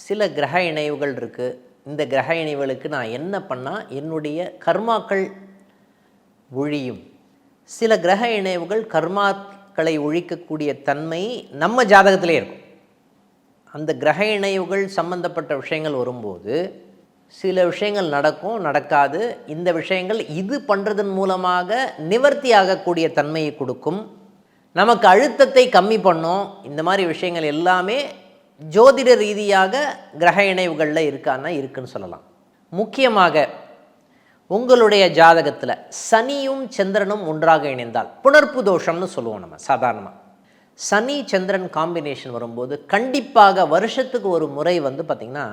சில கிரக இணைவுகள் இருக்குது. இந்த கிரக இணைவுகளுக்கு நான் என்ன பண்ணால் என்னுடைய கர்மாக்கள் ஒழியும். சில கிரக இணைவுகள் கர்மாக்களை ஒழிக்கக்கூடிய தன்மை நம்ம ஜாதகத்திலே இருக்கும். அந்த கிரக இணைவுகள் சம்பந்தப்பட்ட விஷயங்கள் வரும்போது சில விஷயங்கள் நடக்கும், நடக்காது. இந்த விஷயங்கள் இது பண்ணுறதன் மூலமாக நிவர்த்தி ஆகக்கூடிய தன்மையை கொடுக்கும், நமக்கு அழுத்தத்தை கம்மி பண்ணும். இந்த மாதிரி விஷயங்கள் எல்லாமே ஜோதிட ரீதியாக கிரக இணைவுகளில் இருக்கான்னா இருக்குன்னு சொல்லலாம். முக்கியமாக உங்களுடைய ஜாதகத்தில் சனியும் சந்திரனும் ஒன்றாக இணைந்தால் புணர்ப்பு தோஷம்னு சொல்லுவோம். நம்ம சாதாரணமாக சனி சந்திரன் காம்பினேஷன் வரும்போது கண்டிப்பாக வருஷத்துக்கு ஒரு முறை பார்த்திங்கன்னா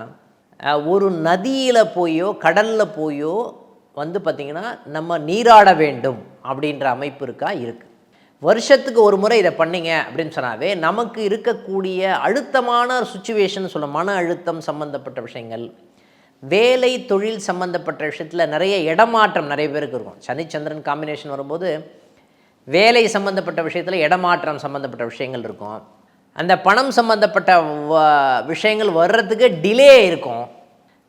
ஒரு நதியில் போயோ கடலில் போயோ பார்த்திங்கன்னா நம்ம நீராட வேண்டும் அப்படின்ற அமைப்பு இருக்குது. வருஷத்துக்கு ஒரு முறை இதை பண்ணிங்க அப்படின்னு சொன்னாவே நமக்கு இருக்கக்கூடிய அழுத்தமான சுச்சுவேஷன் சொல்ல, மன அழுத்தம் சம்மந்தப்பட்ட விஷயங்கள், வேலை தொழில் சம்மந்தப்பட்ட விஷயத்தில் நிறைய இடமாற்றம் நிறைய பேருக்கு இருக்கும். சனிச்சந்திரன் காம்பினேஷன் வரும்போது வேலை சம்மந்தப்பட்ட விஷயத்தில் இடமாற்றம் சம்மந்தப்பட்ட விஷயங்கள் இருக்கும். அந்த பணம் சம்மந்தப்பட்ட விஷயங்கள் வர்றதுக்கு டிலே இருக்கும்.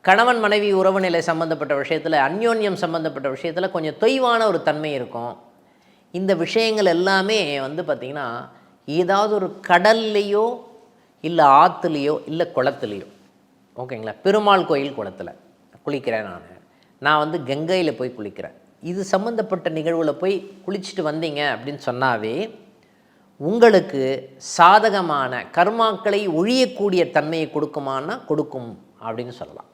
கணவன் மனைவி உறவு நிலை சம்மந்தப்பட்ட விஷயத்தில், அந்யோன்யம் சம்மந்தப்பட்ட விஷயத்தில் கொஞ்சம் தொய்வான ஒரு தன்மை இருக்கும். இந்த விஷயங்கள் எல்லாமே பார்த்திங்கன்னா ஏதாவது ஒரு கடல்லையோ இல்லை ஆற்றுலையோ இல்லை குளத்துலையோ, ஓகேங்களா, பெருமாள் கோயில் குளத்தில் குளிக்கிறேன், நான் கங்கையில் போய் குளிக்கிறேன், இது சம்மந்தப்பட்ட நிகழ்வில் போய் குளிச்சுட்டு வந்தீங்க அப்படின்னு சொன்னாவே உங்களுக்கு சாதகமான கர்மாக்களை ஒழியக்கூடிய தன்மையை கொடுக்குமானா கொடுக்கும் அப்படின்னு சொல்லலாம்.